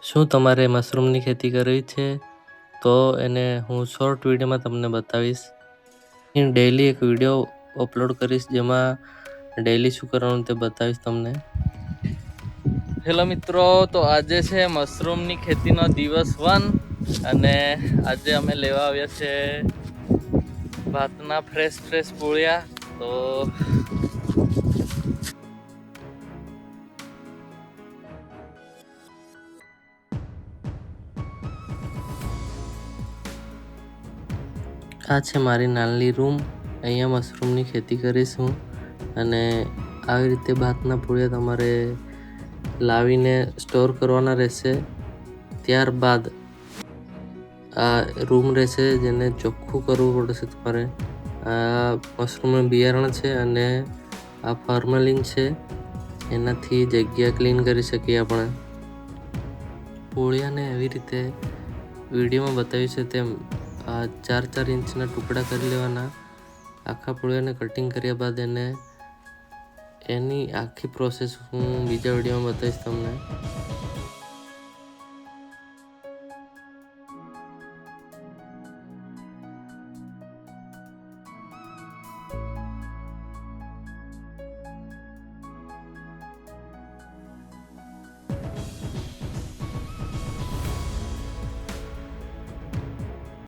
શું તમારે મશરૂમની ખેતી કરવી છે તો એને હું શોર્ટ વિડીયોમાં તમને બતાવીશ. હું ડેઈલી એક વિડીયો અપલોડ કરીશ જેમાં ડેઈલી શું કરવાનું તે બતાવીશ તમને. હેલો મિત્રો, તો આજે છે મશરૂમની ખેતીનો દિવસ 1 અને આજે અમે લેવા આવ્યા છે ભાતના ફ્રેશ પૂળિયા. તો આ છે મારી નાની રૂમ. અહીંયા મશરૂમની ખેતી કરીશું અને આવી રીતે ભાતના પૂળિયા તમારે લાવીને સ્ટોર કરવાના રહેશે. ત્યારબાદ આ રૂમ રહેશે જેને ચોખ્ખું કરવું પડશે તમારે. આ મશરૂમનું બિયારણ છે અને આ ફોર્મેલિન છે, એનાથી જગ્યા ક્લીન કરી શકીએ આપણે. પૂળિયાને એવી રીતે વિડીયોમાં બતાવ્યું છે તેમ 4-4 ઇંચના ટુકડા કરી લેવાના. આખા પૂળિયાને કટિંગ કર્યા બાદ એની આખી પ્રોસેસ હું બીજા વિડીયોમાં બતાવીશ તમને.